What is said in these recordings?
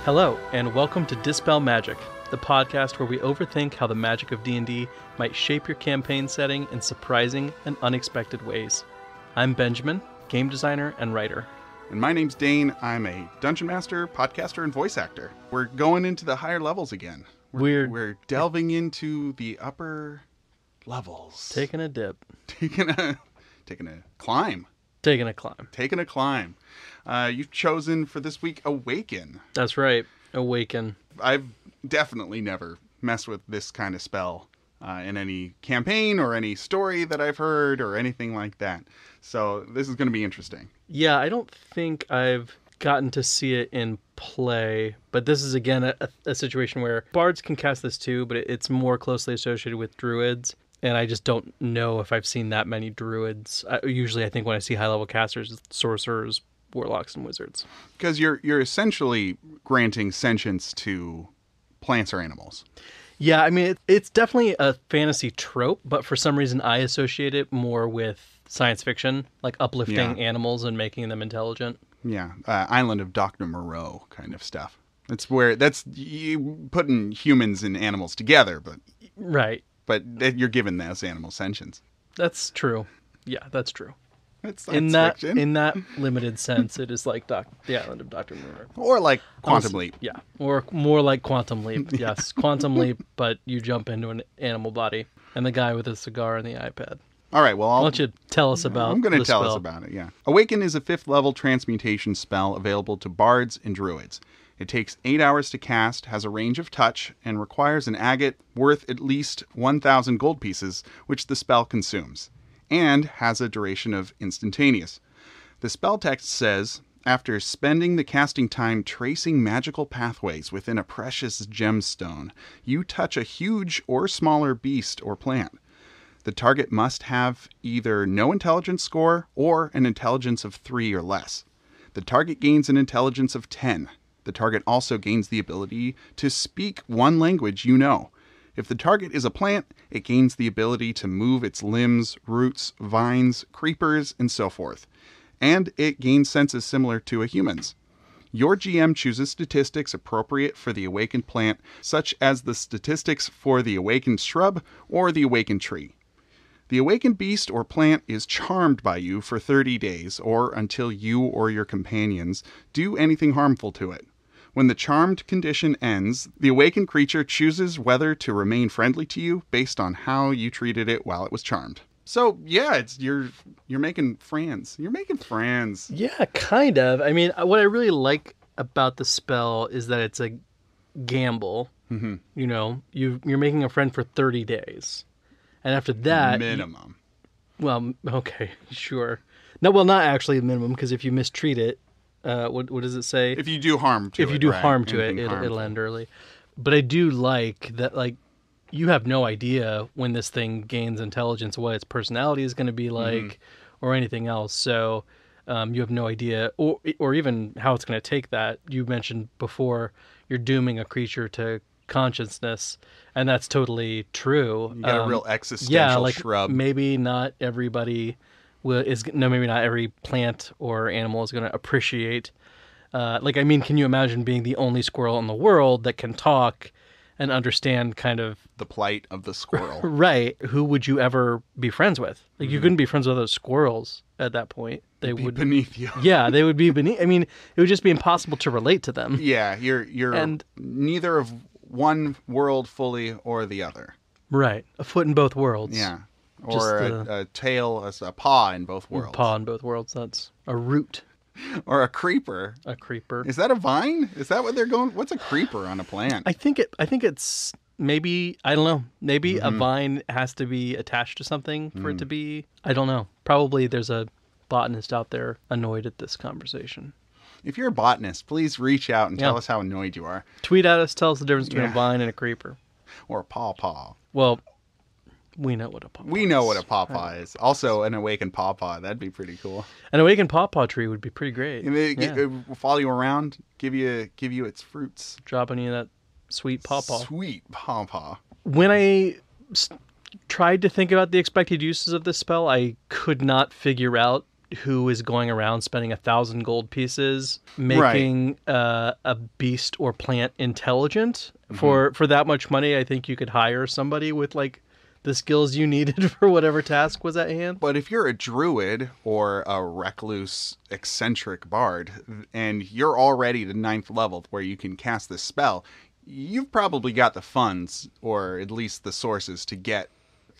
Hello, and welcome to Dispel Magic, the podcast where we overthink how the magic of D&D might shape your campaign setting in surprising and unexpected ways. I'm Benjamin, game designer and writer. And my name's Dane. I'm a dungeon master, podcaster, and voice actor. We're going into the higher levels again. We're delving into the upper levels. Taking a dip. Taking a climb. Taking a climb. Taking a climb. You've chosen for this week Awaken. That's right. Awaken. I've definitely never messed with this kind of spell in any campaign or any story that I've heard or anything like that. So this is going to be interesting. Yeah, I don't think I've gotten to see it in play, but this is again a situation where bards can cast this too, but it's more closely associated with druids. And I just don't know if I've seen that many druids. Usually I think when I see high-level casters, it's sorcerers, warlocks, and wizards. Because you're essentially granting sentience to plants or animals. Yeah, I mean, it's definitely a fantasy trope, but for some reason I associate it more with science fiction, like uplifting animals and making them intelligent. Yeah, Island of Dr. Moreau kind of stuff. That's where you putting humans and animals together, but... Right. But you're giving those animals sentience. That's true. Yeah, that's true. It's science fiction. In that limited sense, it is like the Island of Dr. Moreau. Or like Quantum Leap. Yeah, or more like Quantum Leap. Yes, Quantum Leap, but you jump into an animal body. And the guy with a cigar and the iPad. All right, well, why don't you tell us about I'm going to tell spell. us about it, yeah. Awaken is a 5th level transmutation spell available to bards and druids. It takes 8 hours to cast, has a range of touch, and requires an agate worth at least 1,000 gold pieces, which the spell consumes, and has a duration of instantaneous. The spell text says, after spending the casting time tracing magical pathways within a precious gemstone, you touch a huge or smaller beast or plant. The target must have either no intelligence score or an intelligence of 3 or less. The target gains an intelligence of 10. The target also gains the ability to speak one language you know. If the target is a plant, it gains the ability to move its limbs, roots, vines, creepers, and so forth. And it gains senses similar to a human's. Your GM chooses statistics appropriate for the awakened plant, such as the statistics for the awakened shrub or the awakened tree. The awakened beast or plant is charmed by you for 30 days, or until you or your companions do anything harmful to it. When the charmed condition ends, the awakened creature chooses whether to remain friendly to you based on how you treated it while it was charmed. So, yeah, you're making friends. You're making friends. Yeah, kind of. I mean, what I really like about the spell is that it's a gamble. Mm-hmm. You know, you're making a friend for 30 days. And after that... Minimum. Well, okay, sure. No, well, not actually minimum, because if you mistreat it, what does it say? If you do harm to it. If you do harm to it, it'll end early. But I do like that, like, you have no idea when this thing gains intelligence, what its personality is going to be like, or anything else. So you have no idea, or even how it's going to take that. You mentioned before you're dooming a creature to consciousness, and that's totally true. You got a real existential shrub. Maybe not everybody... maybe not every plant or animal is going to appreciate. Can you imagine being the only squirrel in the world that can talk and understand kind of the plight of the squirrel? Right. Who would you ever be friends with? Like, you couldn't be friends with other squirrels at that point. They would be beneath you. Yeah, they would be beneath. I mean, it would just be impossible to relate to them. Yeah, you're neither of one world fully or the other. Right. A foot in both worlds. Yeah. Or a tail, a paw in both worlds. A paw in both worlds. That's a root. Or a creeper. A creeper. Is that a vine? Is that what they're going? What's a creeper on a plant? I think it's maybe, I don't know. Maybe a vine has to be attached to something for it to be. I don't know. Probably there's a botanist out there annoyed at this conversation. If you're a botanist, please reach out and tell us how annoyed you are. Tweet at us. Tell us the difference between a vine and a creeper. Or a pawpaw. Well, we know what a pawpaw is. We know what a pawpaw is. Also, an awakened pawpaw. That'd be pretty cool. An awakened pawpaw tree would be pretty great. It will follow you around, give you its fruits. Dropping you that sweet pawpaw. Sweet pawpaw. When I tried to think about the expected uses of this spell, I could not figure out who is going around spending 1,000 gold pieces making a beast or plant intelligent. For that much money, I think you could hire somebody with like the skills you needed for whatever task was at hand. But if you're a druid or a recluse, eccentric bard, and you're already to 9th level where you can cast this spell, you've probably got the funds, or at least the sources, to get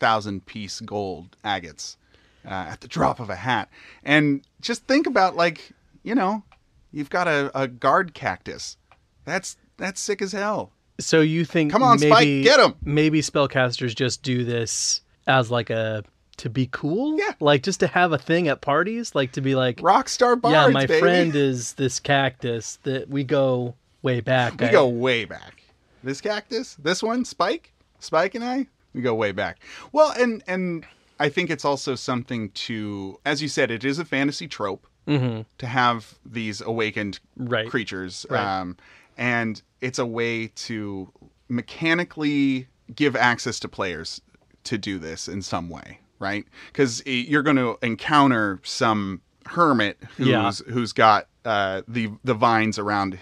1,000-piece gold agates at the drop of a hat. And just think about, like, you know, you've got a guard cactus. That's sick as hell. So you think, come on, maybe, Spike, get him! Maybe spellcasters just do this as like to be cool? Yeah. Like just to have a thing at parties? Like to be like... Rockstar bards, yeah, my baby. friend is this cactus that we go way back. We go way back. This cactus? This one? Spike and I? We go way back. Well, and I think it's also something to... As you said, it is a fantasy trope to have these awakened creatures. Right. And it's a way to mechanically give access to players to do this in some way, right? Because you're going to encounter some hermit who's got the vines around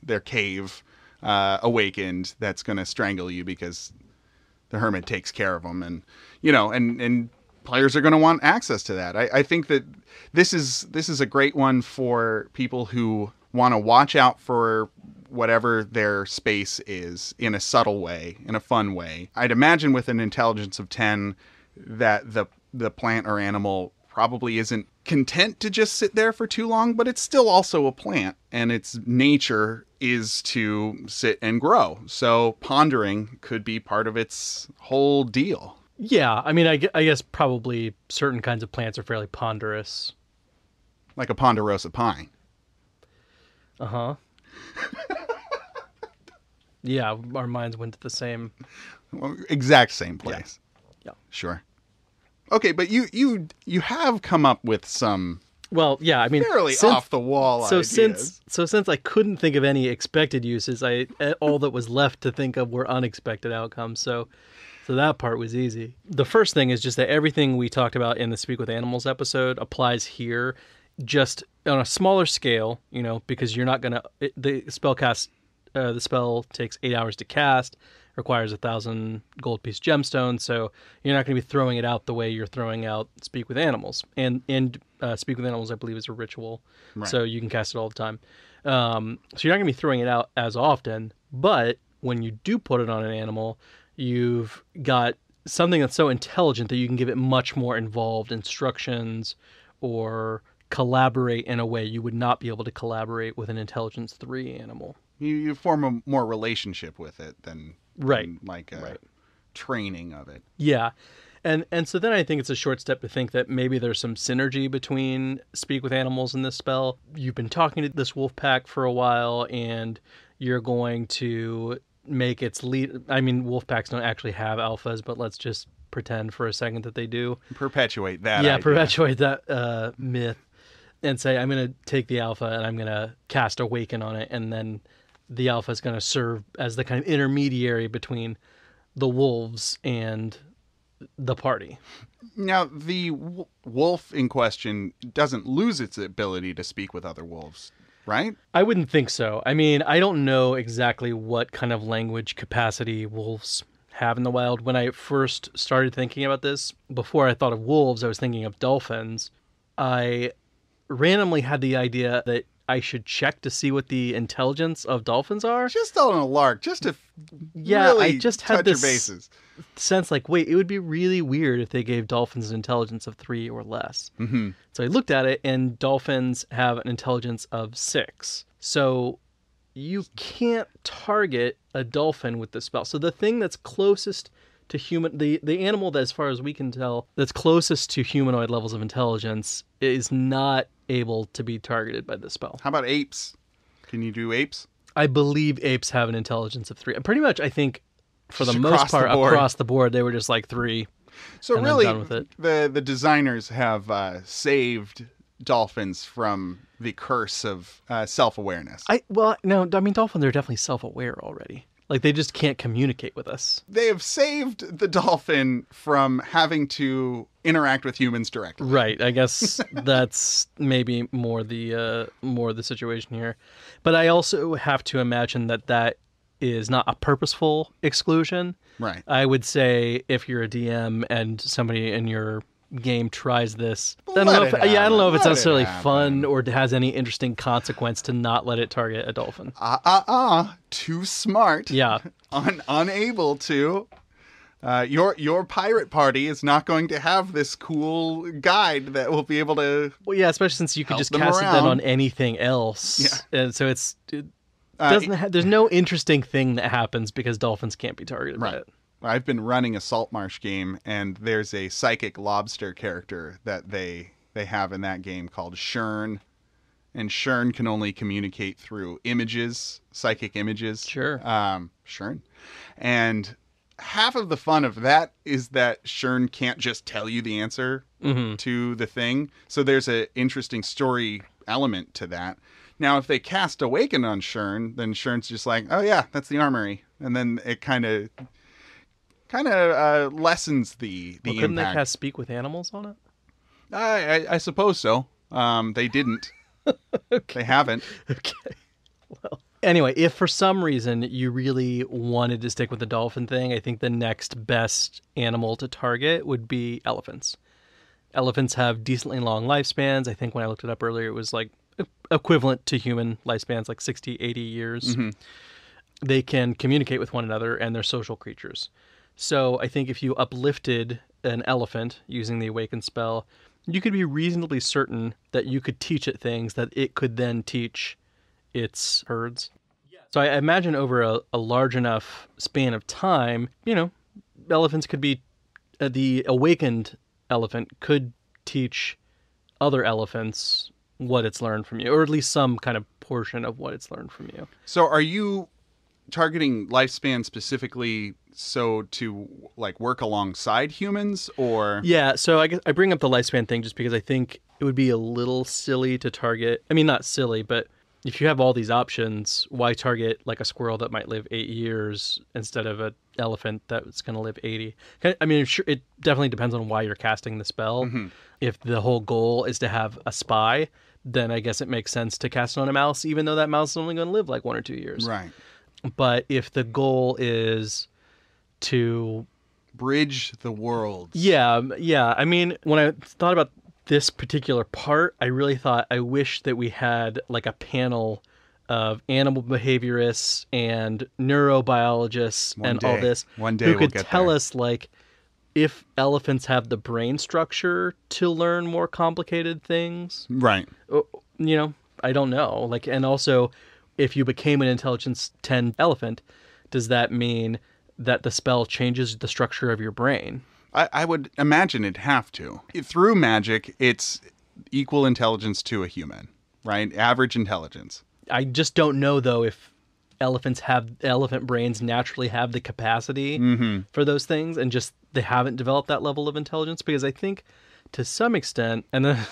their cave awakened that's going to strangle you because the hermit takes care of them, and you know, and players are going to want access to that. I think that this is a great one for people who want to watch out for whatever their space is in a subtle way, in a fun way. I'd imagine with an intelligence of 10 that the plant or animal probably isn't content to just sit there for too long, but it's still also a plant, and its nature is to sit and grow. So pondering could be part of its whole deal. Yeah, I mean, I guess probably certain kinds of plants are fairly ponderous. Like a ponderosa pine. Uh-huh. Yeah, our minds went to the same... exact same place. Yeah. Sure. Okay, but you have come up with some... Well, yeah, I mean... fairly off-the-wall ideas. Since I couldn't think of any expected uses, all that was left to think of were unexpected outcomes, so that part was easy. The first thing is just that everything we talked about in the Speak with Animals episode applies here, just on a smaller scale, you know, because you're not going to... The spell takes 8 hours to cast, requires 1,000 gold piece gemstones, so you're not going to be throwing it out the way you're throwing out Speak with Animals. And Speak with Animals, I believe, is a ritual, so you can cast it all the time. So you're not going to be throwing it out as often, but when you do put it on an animal, you've got something that's so intelligent that you can give it much more involved instructions or collaborate in a way you would not be able to collaborate with an intelligence 3 animal. You form a more relationship with it than like a training of it. Yeah. And so then I think it's a short step to think that maybe there's some synergy between Speak with Animals and this spell. You've been talking to this wolf pack for a while, and you're going to make its lead... I mean, wolf packs don't actually have alphas, but let's just pretend for a second that they do. Perpetuate that idea. Perpetuate that myth. And say, I'm going to take the alpha and I'm going to cast Awaken on it, and then the alpha is going to serve as the kind of intermediary between the wolves and the party. Now, the wolf in question doesn't lose its ability to speak with other wolves, right? I wouldn't think so. I mean, I don't know exactly what kind of language capacity wolves have in the wild. When I first started thinking about this, before I thought of wolves, I was thinking of dolphins. I randomly had the idea that I should check to see what the intelligence of dolphins are. Just on a lark, just to really I just had touch this your bases. Sense like, wait, it would be really weird if they gave dolphins an intelligence of 3 or less. Mm-hmm. So I looked at it, and dolphins have an intelligence of 6. So you can't target a dolphin with the spell. So the thing that's closest to human, the animal that, as far as we can tell, that's closest to humanoid levels of intelligence is not able to be targeted by the spell. How about apes? Can you do apes? I believe apes have an intelligence of 3. Pretty much, I think, for the most part, across the board, they were just like 3. So really, the designers have saved dolphins from the curse of self-awareness. No, I mean, dolphins are definitely self-aware already. Like, they just can't communicate with us. They have saved the dolphin from having to interact with humans directly. Right. I guess that's maybe more the situation here. But I also have to imagine that is not a purposeful exclusion. Right. I would say if you're a DM and somebody in your game tries this, I don't know if it's necessarily fun or has any interesting consequence to not let it target a dolphin. Too smart. Yeah. Unable to. Your pirate party is not going to have this cool guide that will be able to. Well, yeah, especially since you could just cast it then on anything else. Yeah. And so it doesn't there's no interesting thing that happens because dolphins can't be targeted by it. I've been running a salt marsh game, and there's a psychic lobster character that they have in that game called Shern. And Shern can only communicate through images, psychic images. Sure. Shern. And half of the fun of that is that Shern can't just tell you the answer to the thing. So there's an interesting story element to that. Now, if they cast Awaken on Shern, then Shern's just like, oh yeah, that's the armory. And then it kind of lessens the impact. Couldn't they cast Speak with Animals on it? I suppose so. They didn't. Okay. They haven't. Okay. Well, anyway, if for some reason you really wanted to stick with the dolphin thing, I think the next best animal to target would be elephants. Elephants have decently long lifespans. I think when I looked it up earlier, it was like equivalent to human lifespans, like 60, 80 years. Mm-hmm. They can communicate with one another, and they're social creatures. So I think if you uplifted an elephant using the Awaken spell, you could be reasonably certain that you could teach it things that it could then teach its herds. So I imagine over a large enough span of time, elephants could be, the awakened elephant could teach other elephants what it's learned from you, or at least some kind of portion of what it's learned from you. So are you targeting lifespan specifically so to like work alongside humans, or? Yeah, so I guess I bring up the lifespan thing just because I think it would be a little silly to target. I mean, not silly, but if you have all these options, why target like a squirrel that might live 8 years instead of an elephant that's going to live 80? I mean, sure, it definitely depends on why you're casting the spell. Mm-hmm. If the whole goal is to have a spy, then I guess it makes sense to cast it on a mouse, even though that mouse is only going to live like 1 or 2 years. Right. But if the goal is to bridge the worlds. Yeah. I mean, when I thought about this particular part, I really thought, I wish that we had like a panel of animal behaviorists and neurobiologists all this who could tell us like if elephants have the brain structure to learn more complicated things. Right. I don't know. Like, and also, if you became an intelligence 10 elephant, does that mean that the spell changes the structure of your brain? I would imagine it'd have to. Through magic, it's equal intelligence to a human, right? Average intelligence. I just don't know, though, if elephant brains naturally have the capacity for those things, and just they haven't developed that level of intelligence. Because I think to some extent, and then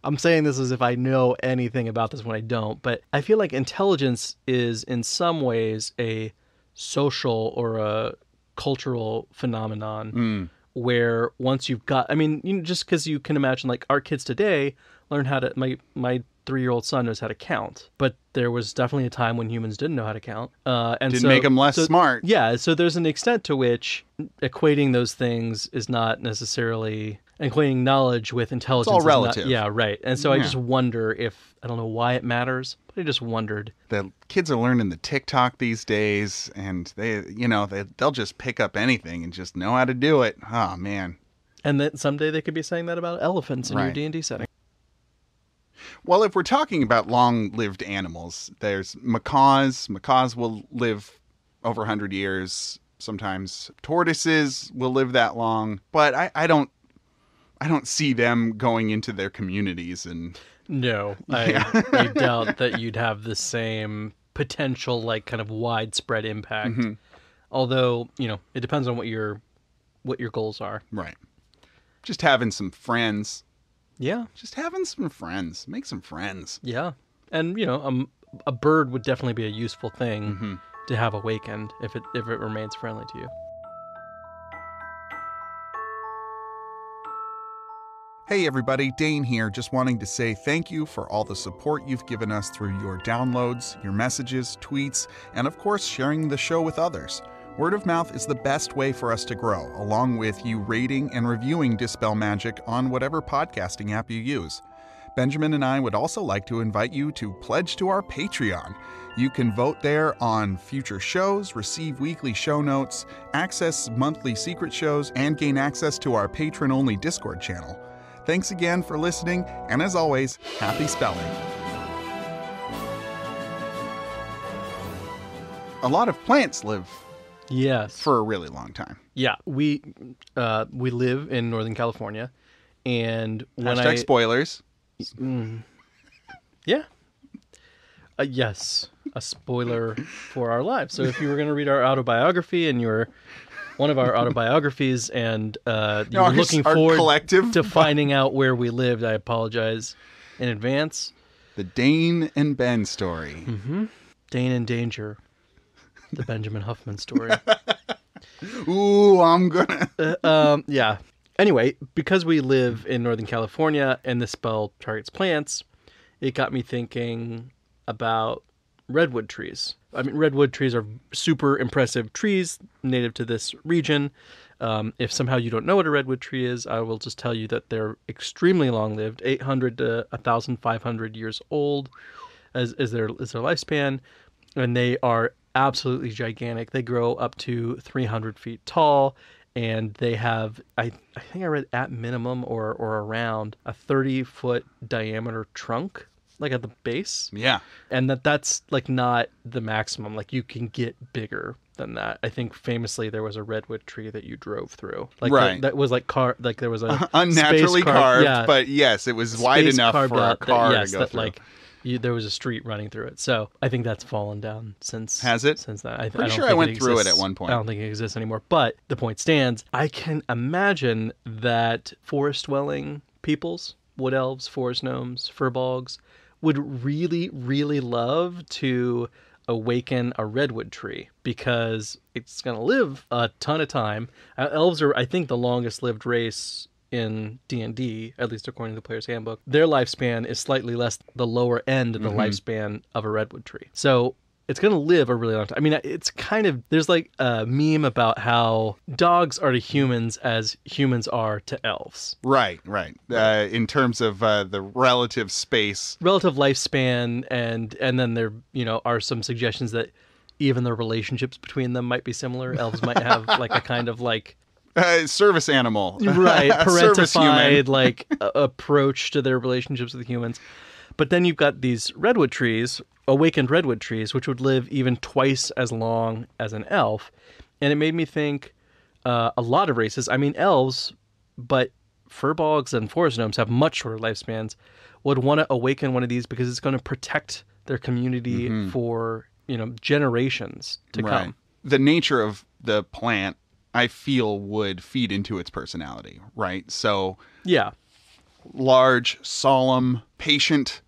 I'm saying this as if I know anything about this when I don't, but I feel like intelligence is in some ways a social or a cultural phenomenon where once you've got, I mean, just because you can imagine like our kids today learn how to, my 3-year-old son knows how to count, but there was definitely a time when humans didn't know how to count. And didn't make them less smart. Yeah. So there's an extent to which equating those things is not necessarily equating knowledge with intelligence. It's all relative. Yeah, right. And so I just wonder if, I don't know why it matters, but I just wondered. The kids are learning the TikTok these days, and they'll just pick up anything and just know how to do it. Oh, man. And then someday they could be saying that about elephants in your D&D setting. Well, if we're talking about long-lived animals, there's macaws. Macaws will live over 100 years. Sometimes tortoises will live that long. But I don't see them going into their communities and... No, I doubt that you'd have the same potential, like, kind of widespread impact. Mm-hmm. Although, it depends on what your goals are. Right. Just having some friends. Yeah. Just having some friends. Make some friends. Yeah. And, a bird would definitely be a useful thing to have awakened if it remains friendly to you. Hey everybody, Dane here, just wanting to say thank you for all the support you've given us through your downloads, your messages, tweets, and of course sharing the show with others. Word of mouth is the best way for us to grow, along with you rating and reviewing Dispel Magic on whatever podcasting app you use. Benjamin and I would also like to invite you to pledge to our Patreon. You can vote there on future shows, receive weekly show notes, access monthly secret shows, and gain access to our patron-only Discord channel. Thanks again for listening, and as always, happy spelling. A lot of plants live for a really long time. Yeah, we live in Northern California, and when spoilers. Yeah. Yes, a spoiler for our lives. So if you were going to read our autobiography and you're one of our autobiographies and you were looking forward to finding out where we lived, I apologize in advance. The Dane and Ben story. Mm-hmm. Dane in Danger. The Benjamin Huffman story. Ooh, I'm gonna... yeah. Anyway, because we live in Northern California and this spell targets plants, it got me thinking about redwood trees. I mean, redwood trees are super impressive trees native to this region. If somehow you don't know what a redwood tree is, I will just tell you that they're extremely long-lived, 800 to 1,500 years old is their lifespan, and they are absolutely gigantic. They grow up to 300 feet tall. And they have, I think I read at minimum or around a 30-foot diameter trunk, like at the base. Yeah. And that's like not the maximum. Like you can get bigger than that. I think famously there was a redwood tree that you drove through. Like right. That was like like there was a unnaturally carved, yeah, but yes, it was wide enough for a car to go through. Like, there was a street running through it. So I think that's fallen down since. Has it? Since that. Pretty sure I went through it at one point. I don't think it exists anymore. But the point stands. I can imagine that forest-dwelling peoples, wood elves, forest gnomes, furbolgs, would really, really love to awaken a redwood tree because it's going to live a ton of time. Elves are, I think, the longest-lived race in D&D, at least according to the player's handbook. Their lifespan is slightly less the lower end of the lifespan of a redwood tree. So it's going to live a really long time. I mean, it's kind of, there's like a meme about how dogs are to humans as humans are to elves. Right. In terms of the relative lifespan, and then there, are some suggestions that even the relationships between them might be similar. Elves might have like a kind of like service animal, right? Parentified like approach to their relationships with humans. But then you've got these redwood trees, awakened redwood trees, which would live even twice as long as an elf, and it made me think a lot of races. I mean, elves, but furbolgs and forest gnomes have much shorter lifespans. Would want to awaken one of these because it's going to protect their community for generations to come. The nature of the plant, I feel, would feed into its personality, right? So, yeah, large, solemn, patient.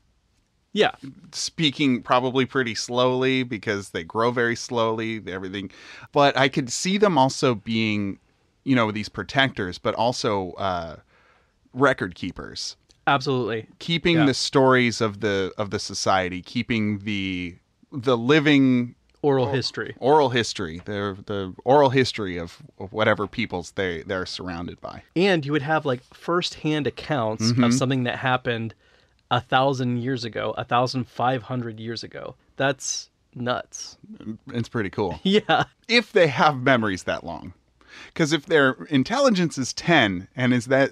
Yeah, speaking probably pretty slowly because they grow very slowly. Everything, but I could see them also being, these protectors, but also record keepers. Absolutely, keeping the stories of the society, keeping the living. Oral history, the oral history of whatever peoples they're surrounded by. And you would have like firsthand accounts of something that happened 1,000 years ago, 1,500 years ago. That's nuts. It's pretty cool. Yeah. If they have memories that long. Because if their intelligence is 10 and is that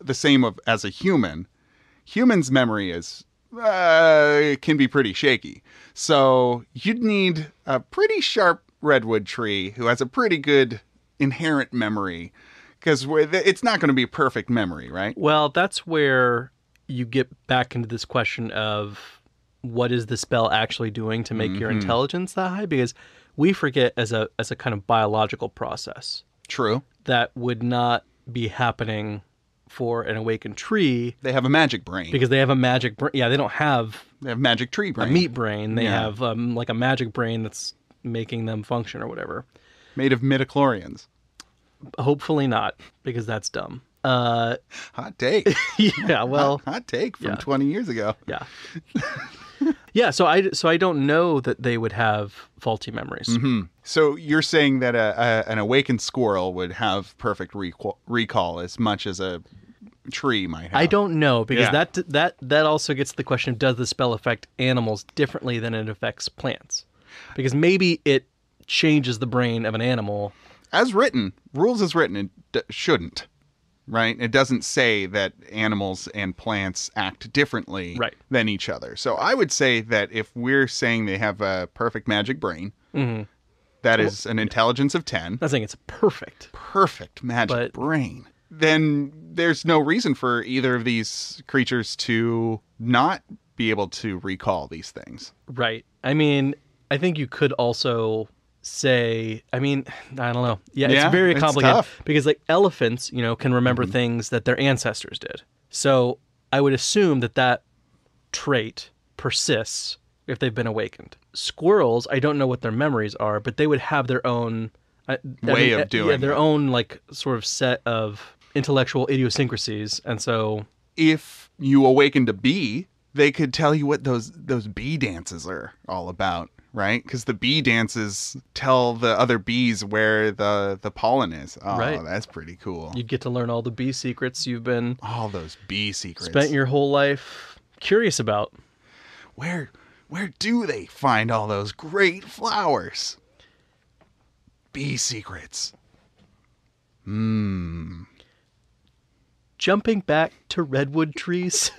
the same as a human's memory is it can be pretty shaky. So you'd need a pretty sharp redwood tree who has a pretty good inherent memory, because it's not going to be a perfect memory, right? Well, that's where you get back into this question of what is the spell actually doing to make your intelligence that high? Because we forget as a kind of biological process. True. That would not be happening for an awakened tree. They have a magic brain. Because they have a magic brain. Yeah, they have magic tree brain. A meat brain. They have like a magic brain that's making them function or whatever. Made of midichlorians. Hopefully not, because that's dumb. Hot take. Yeah, well, hot take from 20 years ago. Yeah. Yeah, so I don't know that they would have faulty memories. Mm-hmm. So you're saying that an awakened squirrel would have perfect recall as much as a tree might have? I don't know, because that also gets to the question of, does the spell affect animals differently than it affects plants? Because maybe it changes the brain of an animal. As written, rules as written, it shouldn't. Right? It doesn't say that animals and plants act differently than each other. So I would say that if we're saying they have a perfect magic brain, that is an intelligence of 10. I'm not saying it's perfect Magic brain. Then there's no reason for either of these creatures to not be able to recall these things. Right. I mean, I think you could also say, I mean, I don't know. Yeah, it's very complicated. Tough. Because like elephants, can remember things that their ancestors did. So I would assume that trait persists if they've been awakened. Squirrels, I don't know what their memories are, but they would have their own way of doing their own like sort of set of intellectual idiosyncrasies. And so if you awakened a bee, they could tell you what those bee dances are all about. Right? Because the bee dances tell the other bees where the pollen is. Oh, that's pretty cool. You'd get to learn all the bee secrets you've been... All those bee secrets. Spent your whole life curious about. Where do they find all those great flowers? Bee secrets. Jumping back to redwood trees...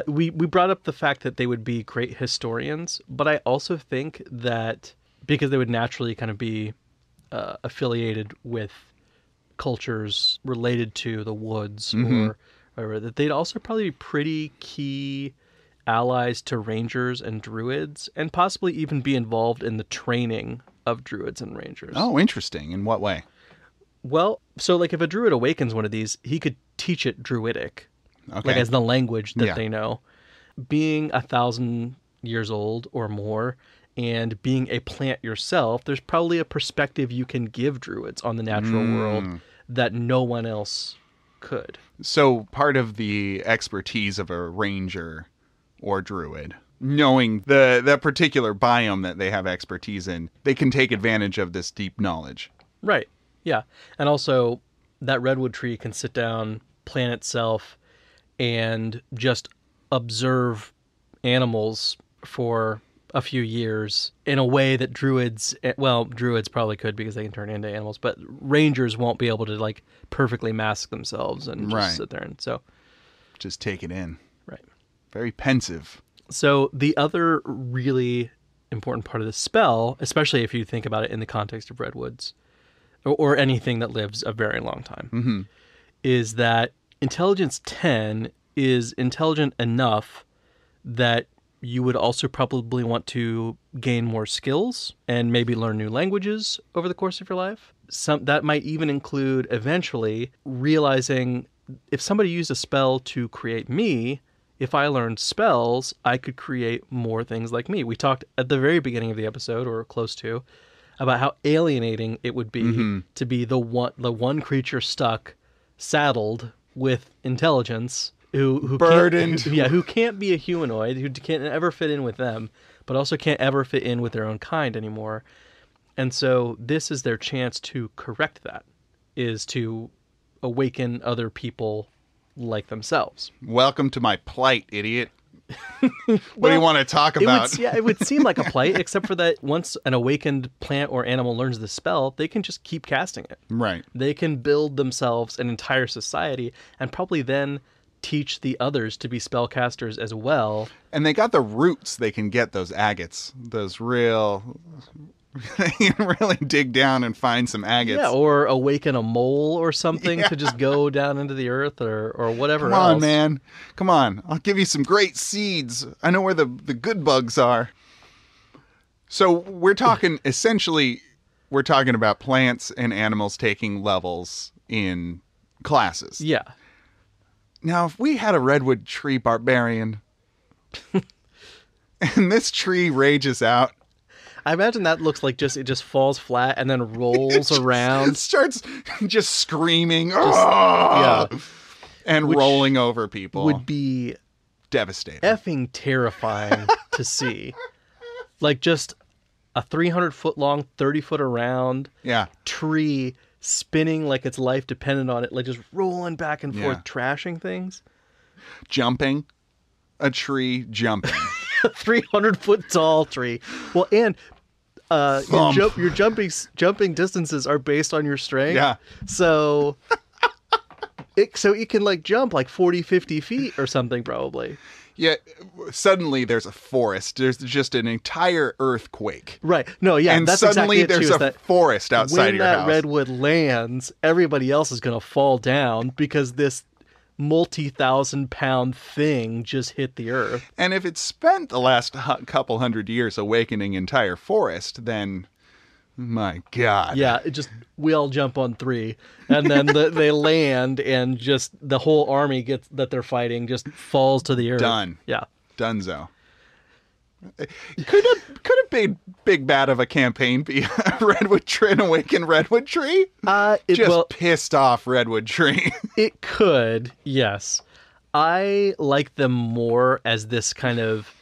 We brought up the fact that they would be great historians, but I also think that because they would naturally kind of be affiliated with cultures related to the woods or that they'd also probably be pretty key allies to rangers and druids, and possibly even be involved in the training of druids and rangers. Oh, interesting. In what way? Well, so like if a druid awakens one of these, he could teach it druidic. Okay. Like as the language that they know. Being 1,000 years old or more and being a plant yourself, there's probably a perspective you can give druids on the natural world that no one else could. So part of the expertise of a ranger or druid, knowing that particular biome that they have expertise in, they can take advantage of this deep knowledge. Right. Yeah. And also that redwood tree can sit down, plant itself, and just observe animals for a few years in a way that druids probably could because they can turn into animals, but rangers won't be able to like perfectly mask themselves and just sit there and so just take it in. Right. Very pensive. So the other really important part of the spell, especially if you think about it in the context of redwoods or anything that lives a very long time, is that Intelligence 10 is intelligent enough that you would also probably want to gain more skills and maybe learn new languages over the course of your life. That might even include eventually realizing if somebody used a spell to create me, if I learned spells, I could create more things like me. We talked at the very beginning of the episode, or close to, about how alienating it would be to be the one creature stuck, saddled with intelligence, who burdened, who can't be a humanoid, who can't ever fit in with them, but also can't ever fit in with their own kind anymore. And so this is their chance to correct that, is to awaken other people like themselves. Welcome to my plight, idiot. What do you want to talk about? It would seem like a plight, except for that once an awakened plant or animal learns the spell, they can just keep casting it. Right. They can build themselves an entire society and probably then teach the others to be spellcasters as well. And they got the roots. They can get those agates, those real... They can really dig down and find some agates. Yeah, or awaken a mole or something to just go down into the earth or whatever else. Come on, man. Come on. I'll give you some great seeds. I know where the good bugs are. So we're talking, essentially, we're talking about plants and animals taking levels in classes. Yeah. Now, if we had a redwood tree barbarian, and this tree rages out, I imagine that looks like it just falls flat and then rolls around. It starts just screaming. Yeah. And rolling over people. Would be devastating. Effing terrifying to see. Like just a 300-foot long, 30-foot around tree spinning like its life depended on it, like just rolling back and forth, trashing things. Jumping. A tree jumping. A 300-foot tall tree. Well, and your jumping distances are based on your strength. Yeah. So it can like jump like 40, 50 feet or something probably. Yeah, suddenly there's a forest. There's just an entire earthquake. Right. No, yeah, and that's suddenly exactly there's a forest outside your house. When that redwood lands, everybody else is going to fall down because this multi-thousand-pound thing just hit the earth. And if it's spent the last couple hundred years awakening entire forest, then my God. Yeah, we all jump on 3, and then they land, and just the whole army that they're fighting just falls to the earth. Done. Yeah. Dunzo. Could a big bad of a campaign be a Redwood Tree, an Awakened Redwood Tree? Pissed off Redwood Tree. It could, yes. I like them more as this kind of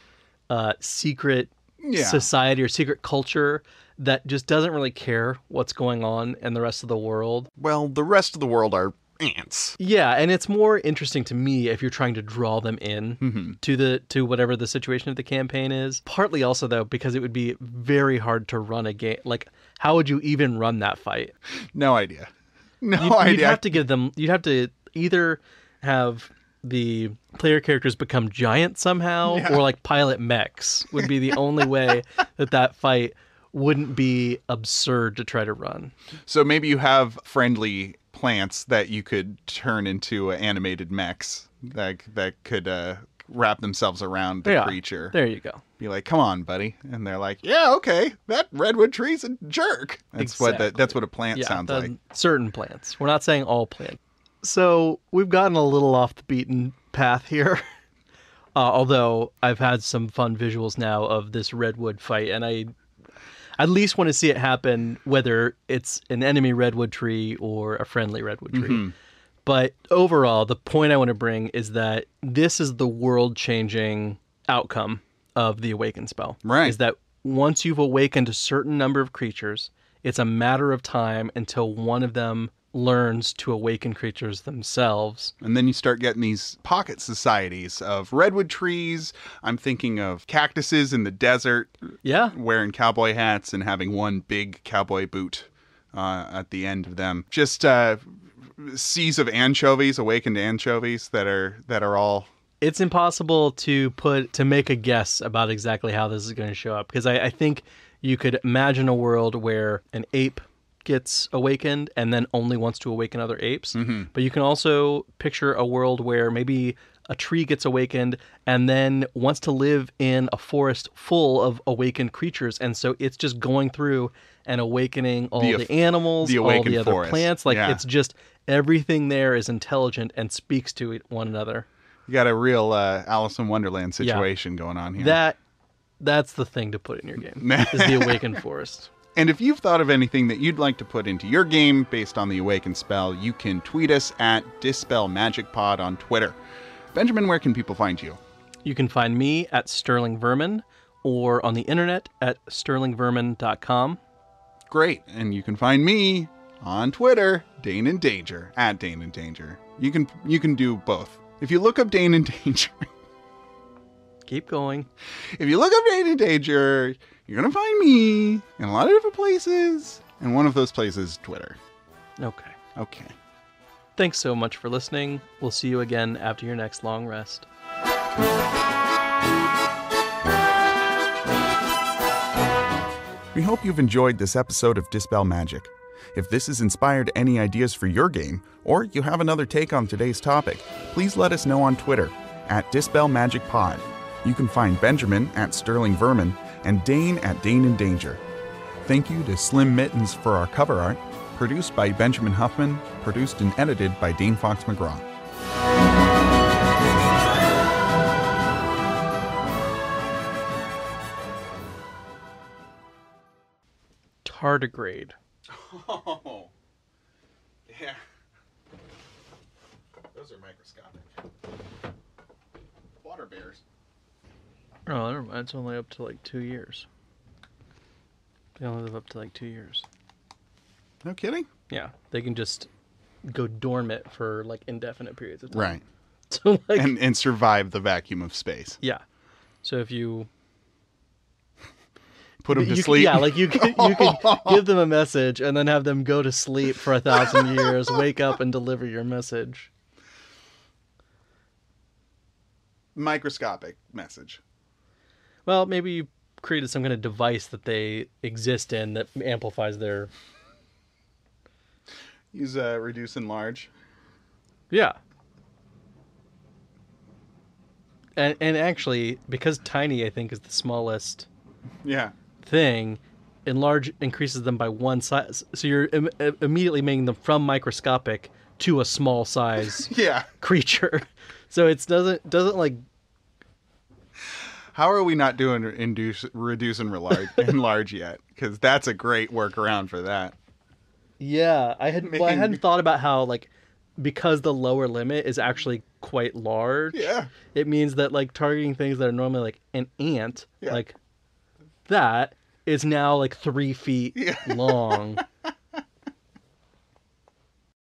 secret society or secret culture that just doesn't really care what's going on in the rest of the world. Well, the rest of the world are ants. Yeah, and it's more interesting to me if you're trying to draw them in to whatever the situation of the campaign is. Partly also, though, because it would be very hard to run a game. Like, how would you even run that fight? No idea. No idea. You'd have to either have the player characters become giant somehow, or like pilot mechs would be the only way that fight wouldn't be absurd to try to run. So maybe you have friendly plants that you could turn into animated mechs that could wrap themselves around the creature. There you go. Be like, come on, buddy. And they're like, yeah, okay, that redwood tree's a jerk. That's what a plant sounds like. Certain plants. We're not saying all plants. So we've gotten a little off the beaten path here. Although I've had some fun visuals now of this redwood fight, and I at least want to see it happen, whether it's an enemy redwood tree or a friendly redwood tree. Mm-hmm. But overall, the point I want to bring is that this is the world-changing outcome of the Awaken spell. Right. Is that once you've awakened a certain number of creatures, it's a matter of time until one of them learns to awaken creatures themselves. And then you start getting these pocket societies of redwood trees. I'm thinking of cactuses in the desert. Yeah. Wearing cowboy hats and having one big cowboy boot at the end of them. Just seas of anchovies, awakened anchovies that are all... It's impossible to make a guess about exactly how this is going to show up, because I think you could imagine a world where an ape gets awakened and then only wants to awaken other apes. Mm-hmm. But you can also picture a world where maybe a tree gets awakened and then wants to live in a forest full of awakened creatures. And so it's just going through and awakening all the animals, all the other forest. Plants. Like it's just everything there is intelligent and speaks to one another. You got a real Alice in Wonderland situation going on here. That's the thing to put in your game, is the Awakened Forest. And if you've thought of anything that you'd like to put into your game based on the Awaken spell, you can tweet us at Dispel Magic Pod on Twitter. Benjamin, where can people find you? You can find me at Sterling Vermin or on the internet at sterlingvermin.com. Great. And you can find me on Twitter, Dane in Danger, at Dane in Danger. You can do both. If you look up Dane in Danger... Keep going. If you look up Dane in Danger, you're going to find me in a lot of different places. And one of those places, Twitter. Okay. Thanks so much for listening. We'll see you again after your next long rest. We hope you've enjoyed this episode of Dispel Magic. If this has inspired any ideas for your game, or you have another take on today's topic, please let us know on Twitter at Dispel Magic Pod. You can find Benjamin at Sterling Vermin and Dane at Dane in Danger. Thank you to Slim Mittens for our cover art, produced by Benjamin Huffman, produced and edited by Dane Fox-McGraw. tardigrade. Oh, yeah. Those are microscopic. Water bears. Oh, never mind. It's only up to like 2 years. They only live up to like 2 years. No kidding? Yeah, they can just go dormant for like indefinite periods of time. Right. So like, and survive the vacuum of space. yeah. So if you put them to sleep. Yeah, like you could give them a message and then have them go to sleep for 1,000 years, wake up and deliver your message. Microscopic message. Well, maybe you created some kind of device that they exist in that amplifies their... Use reduce and large. Yeah. And actually, because tiny, I think, is the smallest thing, enlarge increases them by one size. So you're immediately making them from microscopic to a small size creature. So it doesn't like... How are we not doing reduce and enlarge yet? Because that's a great workaround for that. Yeah, I hadn't thought about how, like, because the lower limit is actually quite large. Yeah, it means that like targeting things that are normally like an ant, like that, is now like 3 feet long.